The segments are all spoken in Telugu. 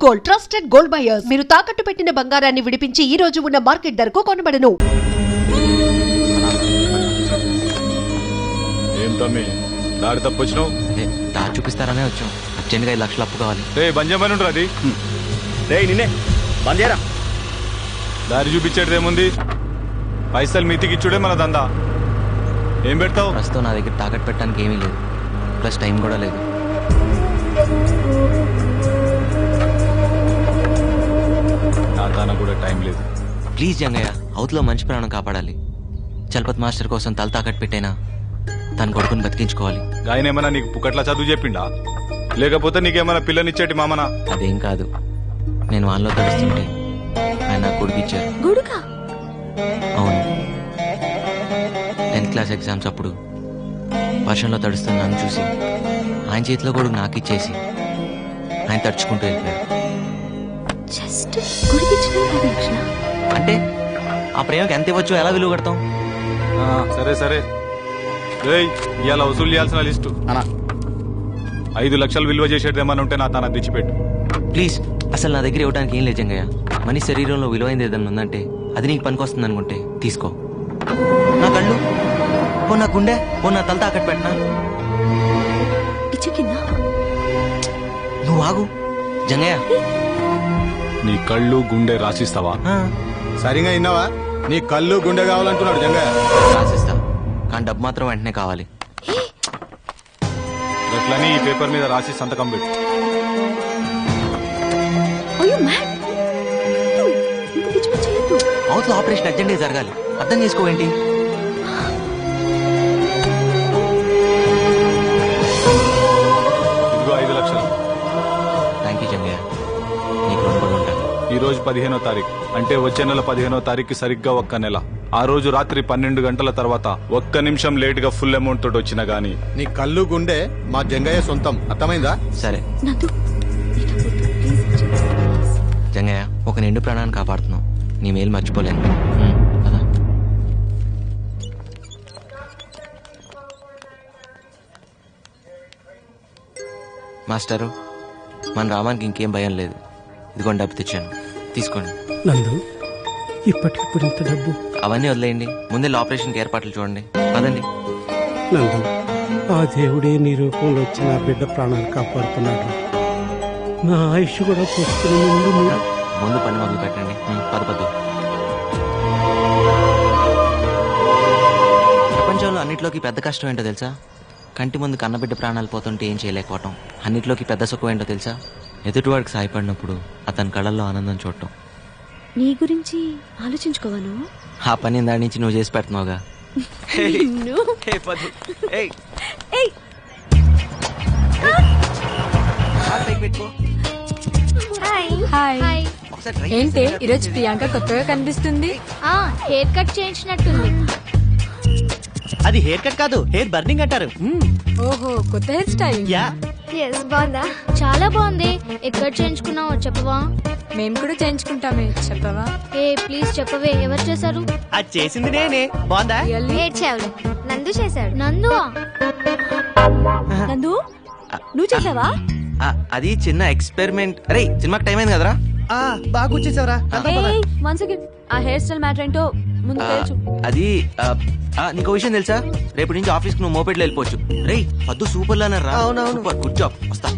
Gold, trusted gold buyers. మీరు తాకట్టు పెట్టిన బంగారాన్ని విడిపించి ఈ రోజు ఉన్న మార్కెట్ ధరకు కొనబడను. ఏం తమ్మి దారి తప్పొచ్చినావు? దారి చూపిస్తారనే వచ్చాం. అర్జెంట్గా 5 లక్షలు అప్పు కావాలి. రే బంజమని ఉండరు అది. రే నిన్నే బందేరా. దారి చూపించేది ఏముంది? పైసలు మీతికిచ్చుడే మన దందా. ఏం పెడతావు? ప్రస్తుతం నా దగ్గర తాకట్టు పెట్టడానికి ఏమీ లేదు, ప్లస్ టైం కూడా లేదు. నా దాన కూడా టైం లేదు. ప్లీజ్ జంగయ్య, అవతలో మంచి ప్రాణం కాపాడాలి. చలపతి మాస్టర్ కోసం తల తాకట్టు పెట్టైనా తన కొడుకుని బతికించుకోవాలి. ఆయన ఏమన్నా నీకు పుక్కట్లా చదువు చెప్పిండా, లేకపోతే నీకేమన్నా పిల్లనిచ్చేటి మామనా? అదేం కాదు, నేను వాళ్ళలో తడుస్తుంటే ఆయన నాకు కొడుకు ఇచ్చారు. అవును, 10th క్లాస్ ఎగ్జామ్స్ అప్పుడు వర్షంలో తడుస్తున్న నన్ను చూసి ఆయన చేతిలో కొడుకు నాకు ఇచ్చేసి ఆయన తడుచుకుంటూ వెళ్ళిపోయాడు. అంటే ఆ ప్రేమకి ఎంత ఇవ్వచ్చో ఎలా విలువ కడతాం? సరే సరే, ఇవాళ వసూలు చేయాల్సిన లిస్టు 5 లక్షలు విలువ చేసేది ఏమన్నా ఉంటే నా తన తెచ్చిపెట్టు ప్లీజ్. అసలు నా దగ్గర ఇవ్వడానికి ఏం లేదు జంగయ్య. మనీ శరీరంలో విలువైంది ఏదన్నా ఉందంటే అది నీకు పనికొస్తుంది అనుకుంటే తీసుకో. నా కళ్ళు ఓ, నా గుండె ఓ, నా తల తాకట్టు పెట్టినా. నువ్వు ఆగు జంగయ్య. నీ కళ్ళు గుండె రాసిస్తావా? సరిగా విన్నావా? నీ కళ్ళు గుండె కావాలంటున్నాడు జంగయ్య. రాసిస్తా, కానీ డబ్బు మాత్రం వెంటనే కావాలి. అట్లని ఈ పేపర్ మీద రాసి సంతకం పెట్టు. అవతల ఆపరేషన్ అర్జెంట్గా జరగాలి, అర్థం చేసుకోవేంటి? ఇదిగో 5 లక్షలు. థ్యాంక్ యూ జంగయ్య, నీకు రుణపడి ఉంటాను. ఈ రోజు 15వ తారీఖు, అంటే వచ్చే నెల 15వ తారీఖు సరిగ్గా ఒక్క నెల. ఆ రోజు రాత్రి 12 గంటల తర్వాత ఒక్క నిమిషం లేట్ గా ఫుల్ అమౌంట్ తోటి వచ్చినా గానీ నీ కళ్ళు గుండె మా జంగయ్య సొంతం, అర్థమైందా? సరే జంగయ్య, ఒక నిండు ప్రాణాన్ని కాపాడుతున్నావు, నీ మేలు మర్చిపోలేను. కదా మాస్టరు, మన రామానికి ఇంకేం భయం లేదు. ఇదిగోండి డబ్బు తెచ్చాను, తీసుకోండి. నందు, ఇప్పటికిప్పుడు ఇంత డబ్బు? అవన్నీ వదిలేయండి, ముందే ఆపరేషన్కి ఏర్పాట్లు చూడండి. పదండి. నందు, ఆ దేవుడే నీ రూపంలో వచ్చి నా బిడ్డ ప్రాణాలు కాపాడుతున్నాడు. నా ఆయుష్ కూడా పోస్తున్న ముందు పని మొదలు పెట్టండి. పద. ప్రపంచంలో అన్నిట్లోకి పెద్ద కష్టం ఏంటో తెలుసా? కంటి ముందు కన్నబిడ్డ ప్రాణాలు పోతుంటే ఏం చేయలేకపోవటం. అన్నిట్లోకి పెద్ద సుఖం ఏంటో తెలుసా? ఎదుటివాడికి సాయపడినప్పుడు అతని కళ్ళల్లో ఆనందం చూడటం. నీ గురించి ఆలోచించుకోవాను. ఆ పని దాని నుంచి నువ్వు చేసి పెడుతున్నావుగా. ఏంటి ఈరోజు ప్రియాంక కొత్తగా కనిపిస్తుంది? హెయిర్ కట్ చేయించినట్టుంది. అది హెయిర్ కట్ కాదు, హెయిర్ బర్నింగ్ అంటారు. ఓహో, కొత్త హెయిర్ స్టైల్. బాగుందా? చాలా బాగుంది. ఎక్కడ చేయించుకున్నావో చెప్పవా? మేము కూడా చేయించుకుంటామే, చెప్పవా? ప్లీజ్ చెప్పవే, ఎవరు చేశారు? అది చేసింది నేనే. బాగుందా? నందు చేశాడు. నందువా? నందు, నువ్వు చేసావా? అది చిన్న ఎక్స్పెరిమెంట్. అరే, సినిమాకి టైం అయింది కదరా. బాగా వచ్చేసావరా? ఆ హెయిర్ స్టైల్ మ్యాటర్ ఏంటో ముందు తెలుసు. అది నీకు విషయం తెలుసా? రేపు నుంచి ఆఫీస్ కి నువ్వు మోపెట్లో వెళ్ళిపోవచ్చు. రేయ్, పద్దు సూపర్ లానరా. Super, good job. వస్తా.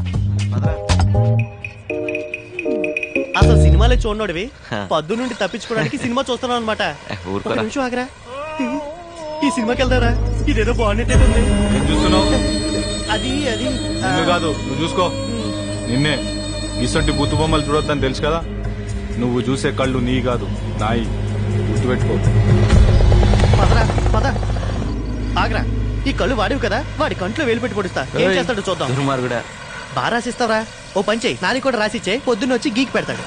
అసలు సినిమాలో చూడనోడివి పద్దు నుండి తప్పించుకోవడానికి సినిమా చూస్తున్నావు అనమాట. నిమిషం ఆగరా, ఈ సినిమాకి వెళ్తారా? ఇదేదో బాగున్నట్టుంది. అది అది కాదు, నువ్వు చూసుకో. నిన్నే ఇసొంటి బుత్తు బొమ్మలు చూడొద్దని తెలుసు కదా. నువ్వు చూసే కళ్ళు నీ కాదు, నాయి. గుర్తుపెట్టుకో. పద ఆగరా, ఈ కళ్ళు వాడివి కదా, వాడి కంట్లో వేలు పెట్టి పొడిస్తా. ఏం చేస్తాడు చూద్దాం. దుర్మార్గుడా, బాగా రాసిస్తావరా? ఓ పని చెయ్యి, నాని కూడా రాసిచ్చే, పొద్దున్న వచ్చి గీకి పెడతాడు.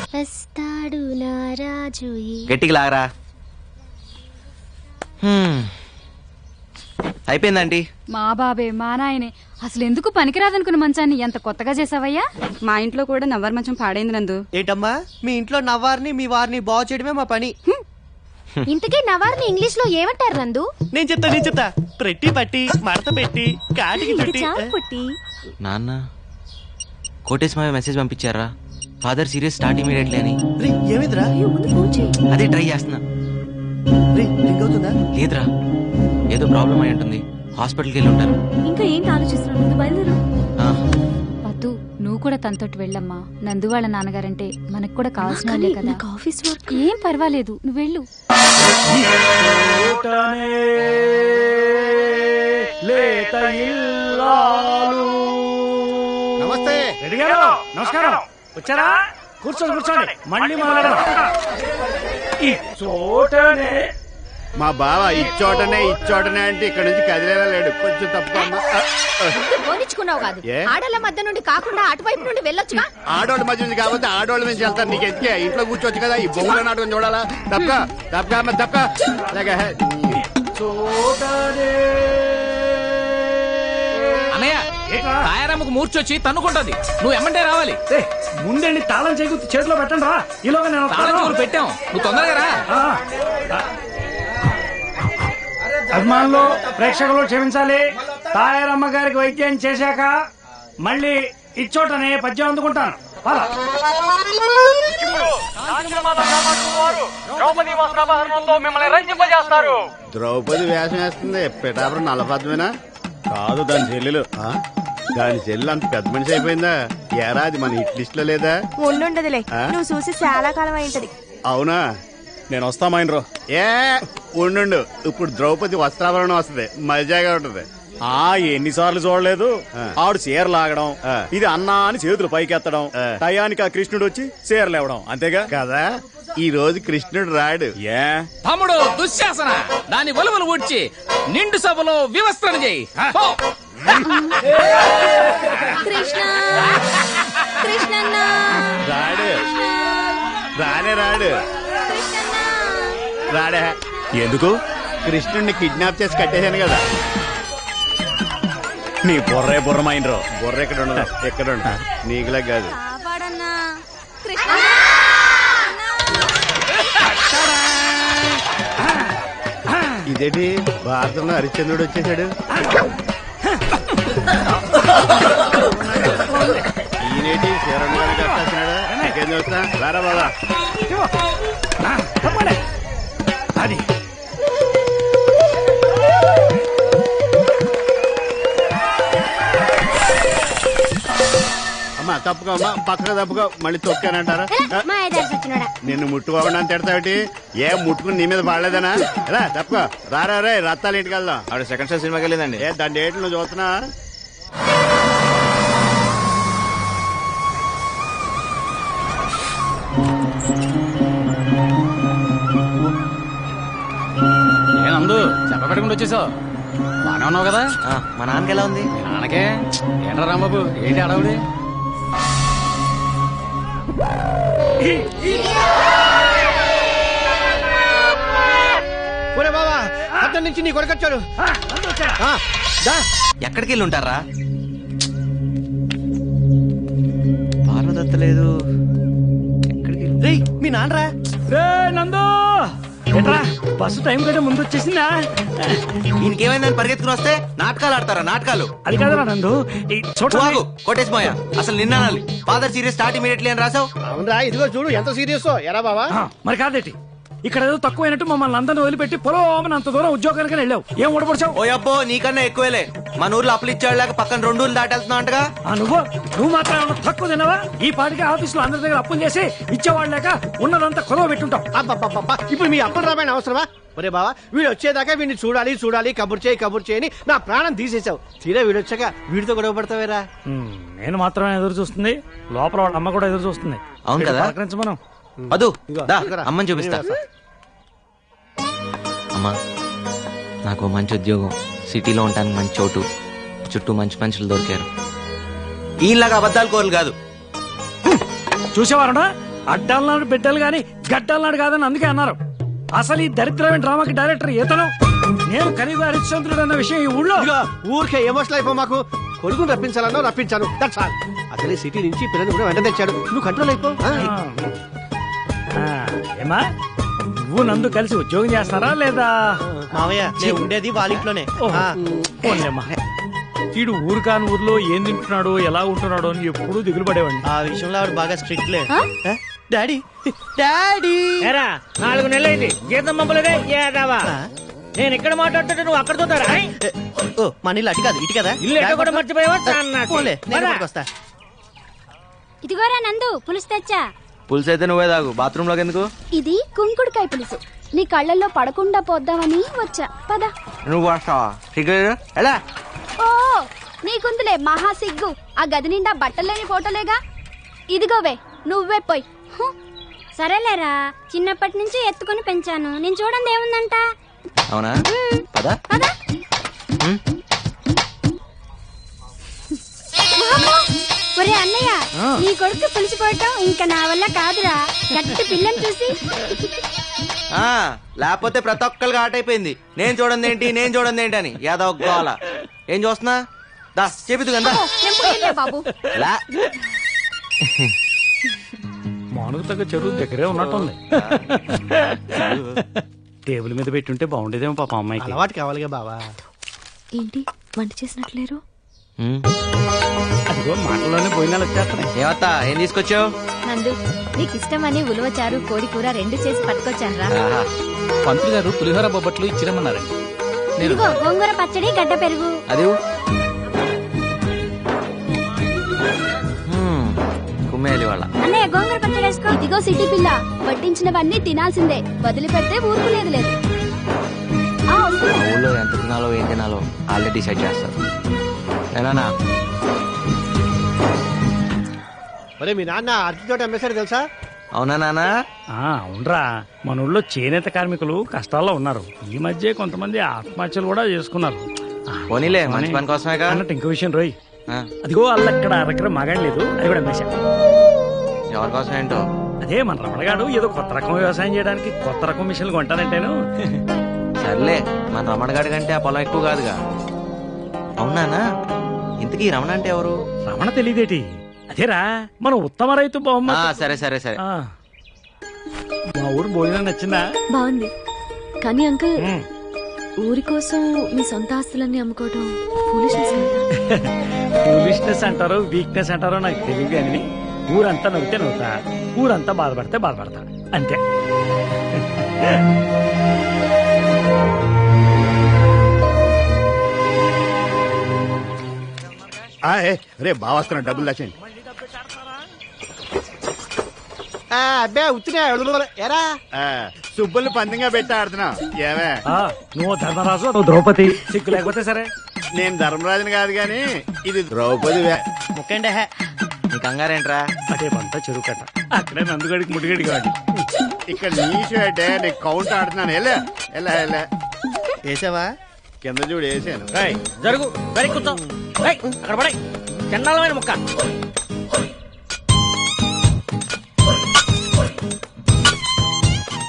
గట్టికి లాగరా. అయిపోయిందండి. మా బాబే, మా నాయనే. అసలు ఎందుకు పనికిరాదనుకున్న మంచాన్ని ఎంత కొత్తగా చేసావయ్యా? మా ఇంట్లో కూడా నవ్వర్ మంచం పాడైంది నందు. ఏంటమ్మా, మీ ఇంట్లో నవ్వారిని మీ వారిని బాగు చేయడమే మా పని. ఇంతకీ నవార్ని ఇంగ్లీష్ లో ఏమంటారు నందు? నేను చెప్తా. ప్రట్టి పట్టి, మడత పెట్టి, కాటికి చుట్టి. నాన్న కోటేశ్వర మెసేజ్ పంపించారా? ఫాదర్ సీరియస్ స్టార్ట్ ఇమీడియట్లీ అని. రే ఏమైందిరా? అదే ట్రై చేస్తున్నా. రే రింగ్ అవుతుందా? లేదురా, ఏదో ప్రాబ్లం అయి ఉంటుంది. హాస్పిటల్కి వెళ్ళి ఉంటారు. ఇంకా ఏంటి ఆలోచిస్తున్నావు? బయలుదేరు. ఆ, పద్దు, నువ్వు కూడా తనతోటి వెళ్ళమ్మా. నందు వాళ్ళ నాన్నగారంటే మనకు కూడా కావాల్సిన వాళ్ళే కదా. ఆఫీస్ వర్క్ ఏం పర్వాలేదు, నువ్వు వెళ్ళు. నమస్తే. నమస్కారం. వచ్చారా? కూర్చోండి కూర్చోండి. మళ్ళీ మొదలెడదాం. ఈ చోటనే మా బావ ఇచ్చోటనే అంటే ఇక్కడ నుంచి కదిలేలా లేడు. కొంచెం తప్పమ్మా. పోనిచ్చుకున్నావు కాదు, ఏ? ఆడల మధ్య నుండి కాకుండా అటువైపు నుండి వెళ్ళొచ్చుగా. ఆడోళ్ళ మధ్య నుంచి కాబట్టి ఆడోళ్ళ నుంచి వెళ్తారు. నీకు ఎందుకే? ఇంట్లో కూర్చోవచ్చు కదా. ఈ బొమ్మల నాటకం చూడాలా? తప్పక అన్నయ్య, తాయారమ్మకు మూర్చొచ్చి తన్నుకుంటది. నువ్వు ఎమ్మంటే రావాలి. ముందండి తాళం చేకూర్చి చేతిలో పెట్టండి రా. ఈలోగా నేను తాళం చెవులు పెట్టాం, నువ్వు తొందరగా రా. అభిమానులు, ప్రేక్షకులు క్షమించాలి. తాయారమ్మ గారికి వైద్యం చేశాక మళ్ళీ ఇచ్చోటనే పద్యం అందుకుంటాను. ద్రౌపది వేషం వేస్తుంది. పిఠాపురం నల్లపద్మేనా? కాదు, దాని చెల్లెలు. దాని చెల్లెలు అంత పెద్ద మనిషి అయిపోయిందా? ఏరాది మన హిట్ లిస్ట్ లో లేదా? ఉండుండదులే, నువ్వు చూసి చాలా కాలం అయింటది. అవునా? నేను వస్తామైనరో. ఏ ఉండు, ఇప్పుడు ద్రౌపది వస్త్రాభరణం వస్తుంది, మజాగా ఉంటది. ఎన్నిసార్లు చూడలేదు. ఆడు చీర లాగడం, ఇది అన్నా అని చేతులు పైకెత్తడం, టయానికి ఆ కృష్ణుడు వచ్చి చీరలు ఇవ్వడం, అంతేగా కదా. ఈ రోజు కృష్ణుడు రాడు. ఏ తమ్ముడు దుశ్శాసన, దాని ఒలువలు ఊడ్చి నిండు సభలో వివస్త్రణ చేయి. రాడే. ఎందుకు? కృష్ణుడిని కిడ్నాప్ చేసి కట్టేశాను కదా. నీ బుర్రమైనరో. బుర్ర ఎక్కడ ఉండదు, ఎక్కడ ఉండదు. నీకులా కాదు. ఇదేంటి భారతంలో హరిశ్చంద్రుడు వచ్చేసాడు. ఈయనేటి శరణ్ కట్టాల్సినాడు. ఇంకేం చూస్తా రారా బాబా. అది అమ్మా తప్పుకో, అమ్మా పక్కగా తప్పుకో. మళ్ళీ తొక్కానంటారా? నిన్ను ముట్టుకోకుండా తిడతావిటి? ఏ ముట్టుకుని నీ మీద పడలేదనా? రా తప్పుకో. రారా రే, రత్తాలు ఇంటికి వెళ్దాం. ఆవిడ సెకండ్ షో సినిమాకి వెళ్ళిందండి. ఏ దాని డేట్లు నువ్వు చూస్తున్నా? నందు చెప్పబెట్టకుండా వచ్చేసావు. బానే ఉన్నావు కదా? మా నాన్నకి ఎలా ఉంది? నాన్నకే ఏంట్రా రాంబాబు, ఏంటి అడవుడి? బాబా, అతని నుంచి నీ కొడుకొచ్చాడు. ఎక్కడికి వెళ్ళి ఉంటారా? పార్వదత్త లేదు. ఎక్కడికి? రేయ్ మీ నాన్నరా? రే నందు, ఎట్రా బస్సు టైం కంటే ముందు వచ్చేసిందా? ఈయనకేమైందని పరిగెత్తుకుని వస్తే నాటకాలు ఆడతారా? నాటకాలు అది కాదురా నందు, ఈ చూడు కొట్టేసిపోయా. అసలు నిన్న ఫాదర్ సీరియస్ స్టార్ట్ ఇమీడియట్లీ అని రాసావు. అవునరా, ఇదిగో చూడు ఎంత సీరియస్. ఎరా బాబా? మరి కాదేటి, ఇక్కడ ఏదో తక్కువైనట్టు మమ్మల్ని అందరిని వదిలిపెట్టి పొలం అంత దూరం ఉద్యోగానికి వెళ్ళావు. ఏం ఊడపడిచావు? ఓ అబ్బో, నీకన్నా ఎక్కువేలే. మన ఊర్లో అప్పులు ఇచ్చాడు పక్కన 2 ఊర్లు దాటెళ్తున్నావు అంటగా. నువ్వు మాత్రం ఏమన్నా తక్కువ తినవా? ఈ పాటికి ఆఫీసులో అందరి దగ్గర అప్పులు చేసి ఇచ్చేవాళ్ళు లేక ఉన్నదంతా కొదవ పెట్టుంటావు. ఇప్పుడు మీ అప్పులు రామాయణ అవసరమా? ఒరే బావా, వీడు వచ్చేదాకా వీడిని చూడాలి కబుర్ చేయని నా ప్రాణం తీసేసావు. తీరా వీడు వచ్చాక వీడితో గొడవ పడతావేరా? నేను మాత్రమే ఎదురు చూస్తుంది, లోపల వాళ్ళ అమ్మ కూడా ఎదురు చూస్తుంది. అవును కదా? మనం అదు అమ్మని చూపిస్తా. అమ్మా, నాకు మంచి ఉద్యోగం, సిటీలో ఉంటానికి మంచి చోటు, చుట్టూ మంచి మనుషులు దొరికారు. ఈలాగా అబద్ధాలు కోరలు కాదు. చూసేవారు అడ్డాలనాడు బిడ్డలు గాని గడ్డలనాడు కాదని అందుకే అన్నారు. అసలు ఈ దరిద్రమైన డ్రామాకి డైరెక్టర్ ఇతను. నేను ఖరీదు హరిశ్చంద్రుడు అన్న విషయం ఈ ఊళ్ళో. ఊరికే ఎమోషనల్ అయిపో మాకు. కొడుకుని రప్పించాలన్నా రప్పించాను. అసలు సిటీ నుంచి పిల్లలు కూడా వెంట తెచ్చాడు. నువ్వు కంట్రోల్ అయిపో. ఏమా, నువ్వు నందు కలిసి ఉద్యోగం చేస్తారా లేదా? మావయ్య, నేను ఉండేది వాళ్ళ ఇంట్లోనే. వీడు ఊరు కాని ఊర్లో ఏం తింటున్నాడో ఎలా ఉంటున్నాడో అని ఎప్పుడూ దిగులు పడేవాడిని. ఆ విషయంలో ఆవిడ బాగా స్ట్రిక్ట్ లే. డాడీ డాడీ ఏరా 4 నెలలైంది జీతం పంపలేదే ఏదావా? నేను ఇక్కడ మాట్లాడుతుంటే నువ్వు అక్కడ చూస్తారా? ఓ మన ఇల్లు అటు కాదు ఇటు కదా. ఇల్లు ఎక్కడ కూడా మర్చిపోయావా? పోలే, నేను ఇక్కడికి వస్తా. ఇదిగోరా నందు పులుసు తెచ్చా. పులుసు అయితే నువ్వే తాగు, బాత్రూమ్ లోకి ఎందుకు? ఇది కుంకుడుకాయ పులుసు. నీ కళ్ళల్లో పడకుండా పోద్దామని వచ్చా. పద. నువ్వు వస్తావా? సిగ్గు ఎలా? ఓ నీకుందిలే మహా సిగ్గు. ఆ గది నిండా బట్టలేని ఫోటోలేగా. ఇదిగోవే నువ్వే పోయి. సరేలేరా, చిన్నప్పటి నుంచి ఎత్తుకుని పెంచాను. నేను చూడండి ఏముందంట. అవునా? పద. ఒరే అన్నయ్య, నీ కొడుకు పులిసిపోవటం ఇంకా నా వల్ల కాదురా. గట్టి పిల్లని చూసి. లేకపోతే ప్రతి ఒక్కరికి ఆట అయిపోయింది. నేను చూడండి ఏంటి అని యాదవ్ గోల. ఏం చూస్తున్నా? దా చెబుతు కదా బాబు. మానుకు తగ్గ చెరువు దగ్గరే ఉన్నట్టుంది. టేబుల్ మీద పెట్టుంటే బాగుండేదేమో పాప అమ్మాయికి. అలవాటు కావాలిగా బావా. ఏంటి వంట చేసినట్లేరు? అదిగో మాటల్లోనే పోయినాలు వచ్చేస్తున్నాయి. ఏమత్తా ఏం తీసుకొచ్చావు? నందు నీకు ఇష్టమని ఉలవచారు కోడి కూర 2 చేసి పట్టుకొచ్చాను రా. పంతులు గారు పులిహోర బొబ్బట్లు ఇచ్చిరమ్మన్నారండి. ఇదిగో గోంగూర పచ్చడి గడ్డ పెరుగు. అది కుమ్మేయాలి వాళ్ళ. అన్నయ్య గోంగూర పచ్చడి వేసుకో. ఇదిగో సిటీ పిల్ల, వడ్డించినవన్నీ తినాల్సిందే. వదిలిపెడితే ఊరుకునేది లేదు. ఊళ్ళో ఎంత తినాలో ఏం తినాలో వాళ్ళే డిసైడ్ చేస్తారు. ఏనా? ఒరే మీ నాన్న అరటి తోట అమ్మేశాడు తెలుసా? అవునా నాన్న? అవునరా, మన ఊళ్ళో చేనేత కార్మికులు కష్టాల్లో ఉన్నారు. ఈ మధ్య కొంతమంది ఆత్మహత్యలు కూడా చేసుకున్నారు. పోనీలే, మంచి పని కోసమే అన్నట్టు ఇంకో విషయం రోయ్, అదిగో వాళ్ళక్కడ అరకర మగాడలేదు, అది కూడా అమ్మేశా. ఎవరి కోసం ఏంటో? అదే మన రమణగాడు ఏదో కొత్త రకం వ్యవసాయం చేయడానికి కొత్త రకం మిషన్లు కొంటానంటేను. సర్లే, మన రమణగాడి కంటే ఆ పొలం ఎక్కువ కాదుగా. అవునానా? ఇంతకీ రమణ అంటే ఎవరు? రమణ తెలియదేటి? అదేరా మన ఉత్తమ రైతు బహుమతి. సరే సరే సరే. మా ఊరు భోజనం నచ్చిందా? బాగుంది. కానీ అంకుల్, ఊరి కోసం మీ సొంత ఆస్తులన్నీ అమ్ముకోవడం ఫూలిష్నెస్ అంటారో వీక్నెస్ అంటారో నాకు తెలియదు. అని ఊరంతా నవ్వితే నవ్వుతా, ఊరంతా బాధపడితే బాధపడతా, అంతే. రే బాగా వస్తున్నా, డబ్బులు దాచండి. అబ్బే ఉత్తినే ఎరా సుబ్బుల్ని పంతంగా పెట్టి ఆడుతున్నా. ఏమే నువ్వు ధర్మరాజు, నువ్వు ద్రౌపది. సిగ్గు లేకపోతే సరే. నేను ధర్మరాజుని కాదు గాని ఇది ద్రౌపది. ముక్కండి నీ కంగారేంట్రా? అదే పంట చెరువు కట్ట, అక్కడే నందుగడికి ముడిగడికి వాడి. ఇక్కడ నీచు అంటే నేను కౌంట్ ఆడుతున్నాను. ఎలా ఎలా ఎలా వేసావా? కింద చూడు వేసాను. జరుగు కూర్చో అక్కడ పడే చండాలమైన ముక్క.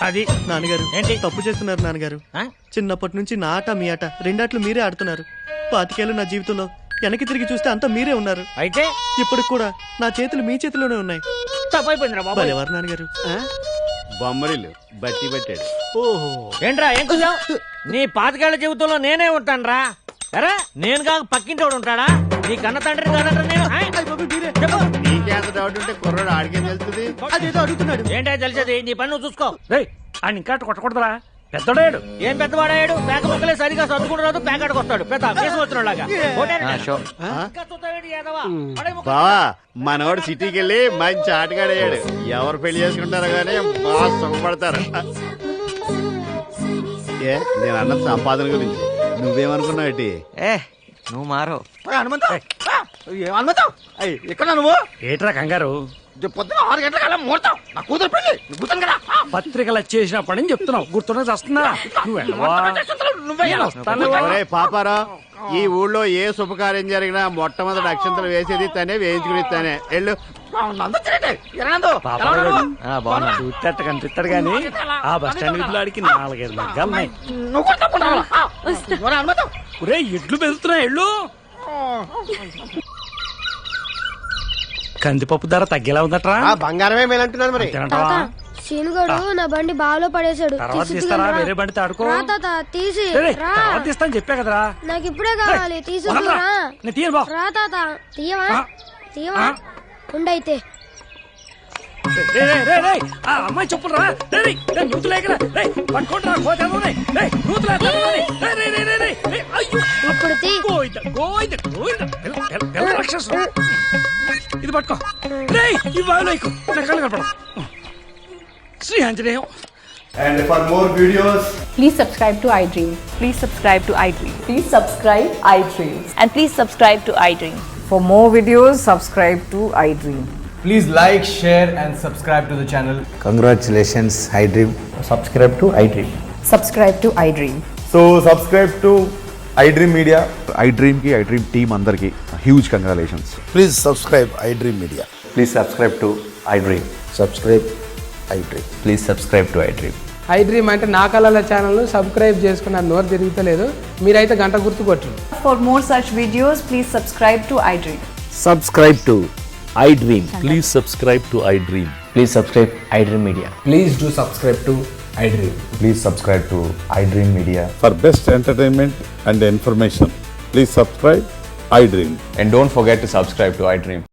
అది నాన్నగారు ఏంటి తప్పు చేస్తున్నారు నాన్నగారు? చిన్నప్పటి నుంచి నా ఆట మీ ఆట రెండాట్లు మీరే ఆడుతున్నారు. 25 ఏళ్ళు నా జీవితంలో వెనక్కి తిరిగి చూస్తే అంతా మీరే ఉన్నారు. అయితే ఇప్పటికి కూడా నా చేతులు మీ చేతిలోనే ఉన్నాయి. తప్పైపోయిందిరా బాబు. ఎవరు నాన్నగారు? బొమ్మరిల్లు బట్టి పట్టాడు. ఓహో, ఏంట్రా ఏం కూర్చావు? నీ 25 ఏళ్ల జీవితంలో నేనే ఉంటాను రా. సరే, నేను కాక పక్కింటోడు ఉంటాడా? నీ కన్న తండ్రి కాదంటారా నేను? నీకేంత డౌట్ ఉంటే కుర్రాడు ఆడికేం తెలుస్తుంది? అదేదో అడుగుతున్నాడు. ఏంటో తెలిసేది, నీ పని నువ్వు చూసుకో. ఆయన ఇంకా కొట్టకూడదురా, పెద్దోడాడు. ఏం పెద్దవాడాడు? పేక ముక్కలే సరిగా చదువుకుంటూ పేకాడికి వస్తాడు, పెద్ద కేసు వచ్చినలాగా. బావా మనవాడు సిటీకి వెళ్ళి మంచి ఆటగాడయ్యాడు. ఎవరు పెళ్లి చేసుకుంటారో గానీ బాగా సుఖపడతారు. ఏ నేను అన్న సంపాదన గురించి నువ్వేమనుకున్నావు? నువ్వు మారో ఇక్కడ నువ్వు ఏట్రా కంగారు? పొద్దున 6 గంటల ముహూర్తం, నా కూతురు పెళ్లి. పత్రికలు వచ్చేసినప్పటి నుంచి చెప్తున్నావు, గుర్తున్నా వస్తున్నా. పాపారా, ఈ ఊళ్ళో ఏ శుభకార్యం జరిగినా మొట్టమొదటి అక్షంతలు వేసేది తనే, వేయించుకుని తనే. వెళ్ళు. చూస్తేట కనిపిస్తాడు గాని ఆ బస్ స్టాండ్ వీధిలోడికి 4-5 మగ్గాలున్నాయి. ఎడ్లు పెరుగుతున్నా ఎళ్ళు. కందిపప్పు ధర తగ్గేలా ఉందట్రా? బంగారమే మేలంటున్నారు మరి. సీనుగాడు నా బండి బాలో పడేశాడు. తర్వాత తీస్తారా? వేరే బండితో ఆడుకో. రా తాత తీసి ఏయ్, రా. తర్వాత తీస్తాను చెప్పా కదరా. నాకు ఇప్పుడే కావాలి. తీసుకురా. నేను తీయను బా. రా తాత తీయవా? తీయవా? ఉండైతే ఆ అమ్మాయి చెప్పులు రా. నూతులేకరా పట్టుకుంటారా ఇప్పుడు తీ. ఇది పట్టుకో. ఈ బావిలోకి నా కళ్ళు కనపడం. Shri Anjaneyam. And for more videos, please subscribe to iDream. Please subscribe to iDream. Please subscribe iDream. And please subscribe to iDream. For more videos, subscribe to iDream. please like, share, and subscribe to the channel. Congratulations, iDream. Subscribe to iDream. Subscribe to iDream. So subscribe to iDream Media. iDream ki iDream team andarki huge congratulations. Please subscribe iDream Media. Please subscribe to iDream. Subscribe iDream. Please subscribe to iDream. iDream అంటే నా కళల ఛానల్ సబ్స్క్రైబ్ చేసుకున్న నోరు తిరుగుతలేదు. మీరైతే గంట గుర్తు కొట్టండి. For more such videos, please subscribe to iDream. Subscribe to iDream. Please subscribe to iDream. Please subscribe iDream Media. Please do subscribe to iDream. Please subscribe to iDream Media. For best entertainment and information, please subscribe iDream. And don't forget to subscribe to iDream.